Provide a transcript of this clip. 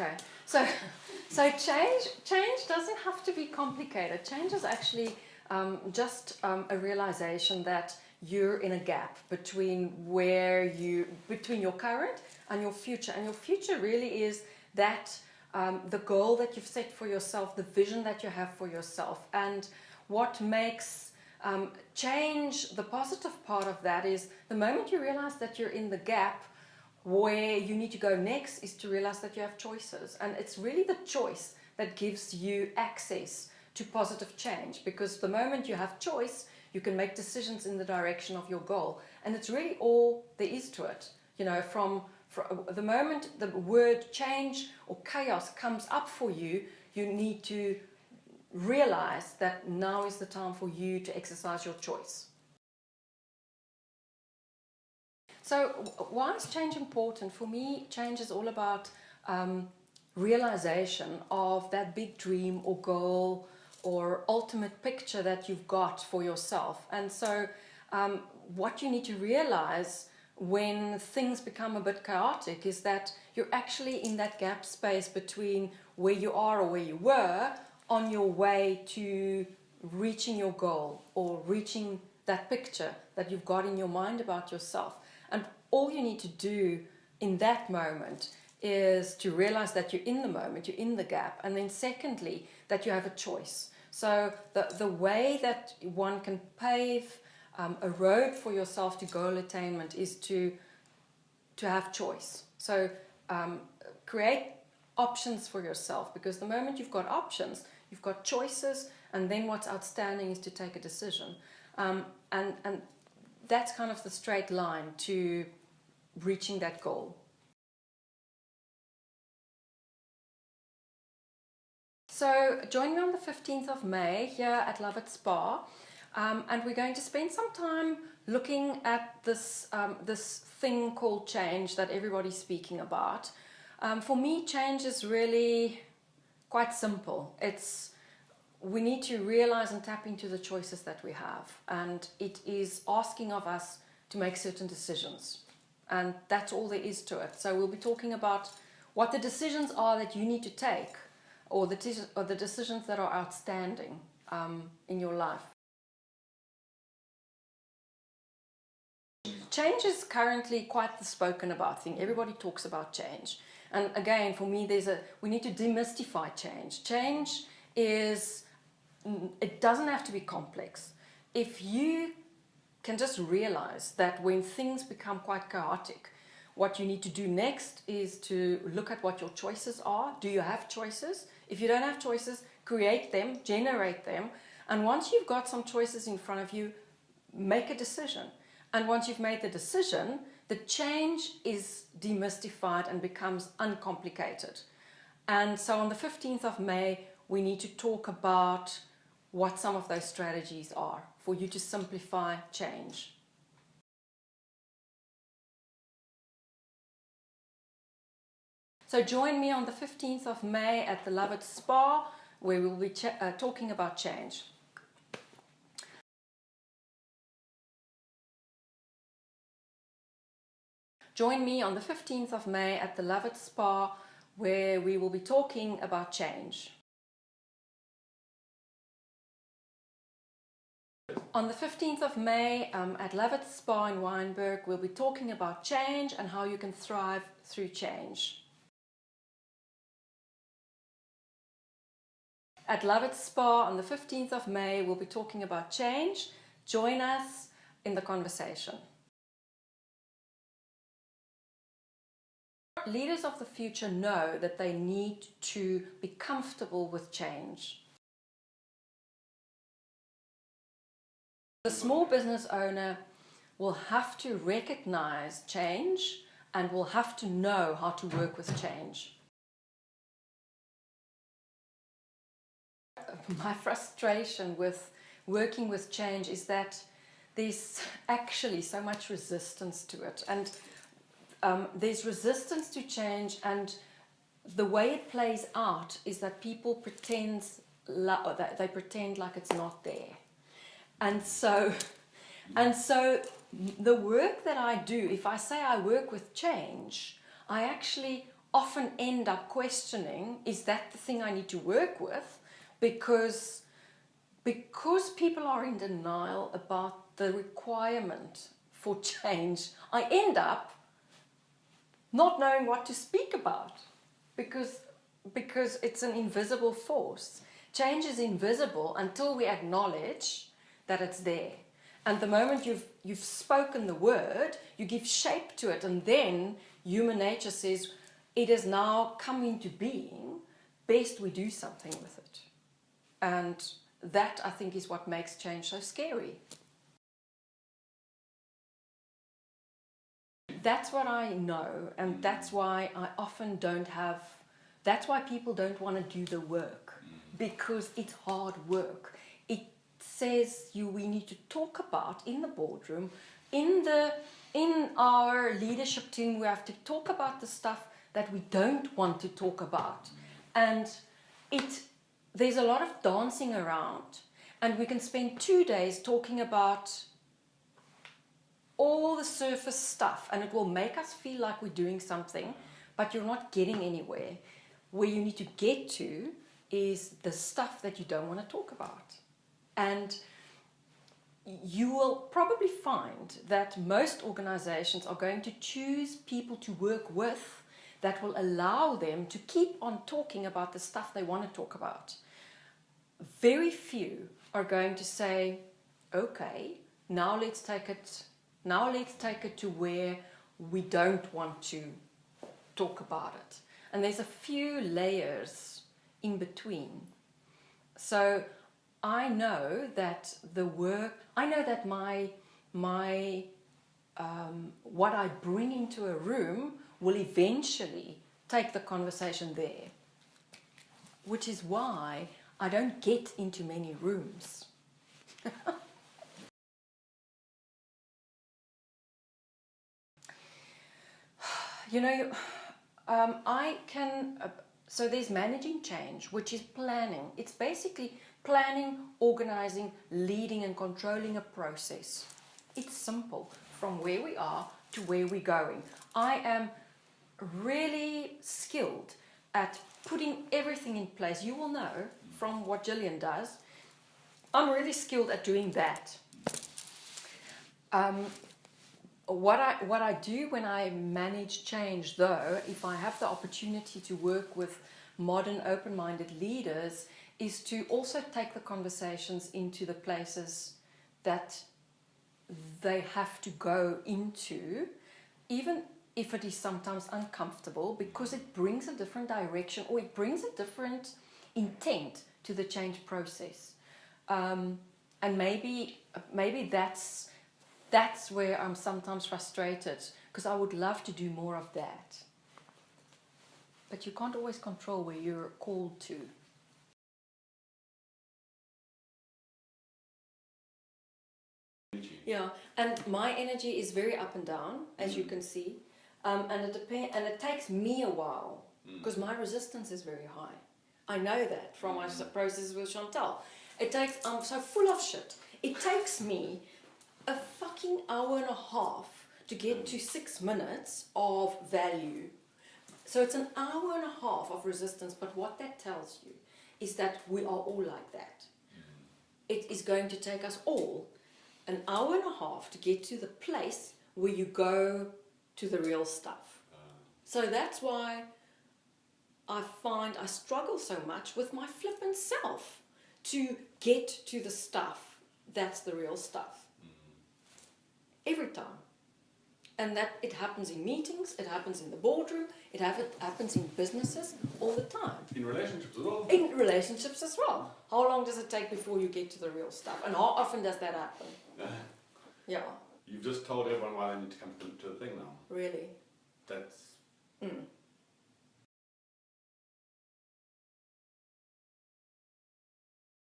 Okay, so change doesn't have to be complicated. Change is actually just a realization that you're in a gap between between your current and your future. And your future really is that the goal that you've set for yourself, the vision that you have for yourself. And what makes change the positive part of that is the moment you realize that you're in the gap, where you need to go next is to realize that you have choices. And it's really the choice that gives you access to positive change, because the moment you have choice, you can make decisions in the direction of your goal. And it's really all there is to it. You know, from the moment the word change or chaos comes up for you, you need to realize that now is the time for you to exercise your choice. So why is change important? For me, change is all about realization of that big dream or goal or ultimate picture that you've got for yourself. And so what you need to realize when things become a bit chaotic is that you're actually in that gap space between where you are or where you were on your way to reaching your goal or reaching that picture that you've got in your mind about yourself. And all you need to do in that moment is to realize that you're in the moment, you're in the gap. And then secondly, that you have a choice. So the way that one can pave a road for yourself to goal attainment is to have choice. So create options for yourself, because the moment you've got options, you've got choices, and then what's outstanding is to take a decision. And that's kind of the straight line to reaching that goal. So join me on the 15th of May here at Love Spa, and we're going to spend some time looking at this thing called change that everybody's speaking about. For me, change is really quite simple. We need to realize and tap into the choices that we have, and it is asking of us to make certain decisions, and that's all there is to it. So we'll be talking about what the decisions are that you need to take, or the decisions that are outstanding in your life. Change is currently quite the spoken about thing. Everybody talks about change, and again, for me, we need to demystify change. Change is, it doesn't have to be complex. If you can just realize that when things become quite chaotic, what you need to do next is to look at what your choices are. Do you have choices? If you don't have choices, create them, generate them. And once you've got some choices in front of you, make a decision. And once you've made the decision, the change is demystified and becomes uncomplicated. And so on the 15th of May, we need to talk about what some of those strategies are for you to simplify change. So join me on the 15th of May at the Love Spa, where we'll be talking about change. Join me on the 15th of May at the Love Spa, where we will be talking about change. On the 15th of May at Love Spa in Wynberg, we'll be talking about change and how you can thrive through change. At Love Spa on the 15th of May, we'll be talking about change. Join us in the conversation. Leaders of the future know that they need to be comfortable with change. The small business owner will have to recognize change and will have to know how to work with change. My frustration with working with change is that there's actually so much resistance to it, and there's resistance to change, and the way it plays out is that people pretend like it's not there. And so the work that I do, if I say I work with change, I actually often end up questioning, is that the thing I need to work with? Because people are in denial about the requirement for change, I end up not knowing what to speak about because it's an invisible force. Change is invisible until we acknowledge that it's there. And the moment you've spoken the word, you give shape to it, and then human nature says, it has now come into being, best we do something with it. And that, I think, is what makes change so scary. That's what I know, and that's why I often don't have, that's why people don't want to do the work, because it's hard work. It says we need to talk about in the boardroom, in our leadership team, we have to talk about the stuff that we don't want to talk about. And there's a lot of dancing around, and we can spend 2 days talking about all the surface stuff, and it will make us feel like we're doing something, but you're not getting anywhere. Where you need to get to is the stuff that you don't want to talk about. And you will probably find that most organizations are going to choose people to work with that will allow them to keep on talking about the stuff they want to talk about. Very few are going to say, okay, now let's take it to where we don't want to talk about it. And there's a few layers in between. So I know that what I bring into a room will eventually take the conversation there, which is why I don't get into many rooms. So there's managing change, which is planning. It's basically planning, organizing, leading and controlling a process. It's simple, from where we are to where we're going. I am really skilled at putting everything in place. You will know from what Gillian does, I'm really skilled at doing that. What I do when I manage change, though, if I have the opportunity to work with modern, open-minded leaders, is to also take the conversations into the places that they have to go into, even if it is sometimes uncomfortable, because it brings a different direction or it brings a different intent to the change process. And maybe that's where I'm sometimes frustrated, because I would love to do more of that. But you can't always control where you're called to. Yeah, and my energy is very up and down, as you can see, and it takes me a while, because my resistance is very high. I know that from my processes with Chantal. I'm so full of shit. It takes me a fucking hour and a half to get to 6 minutes of value. So it's an hour and a half of resistance, but what that tells you is that we are all like that. It is going to take us all an hour and a half to get to the place where you go to the real stuff. So that's why I find I struggle so much with my flippant self to get to the stuff that's the real stuff. Every time. And that it happens in meetings, it happens in the boardroom, it happens in businesses all the time. In relationships as well? In relationships as well. How long does it take before you get to the real stuff? And how often does that happen? Yeah. You've just told everyone why they need to come to the thing now. Really? That's...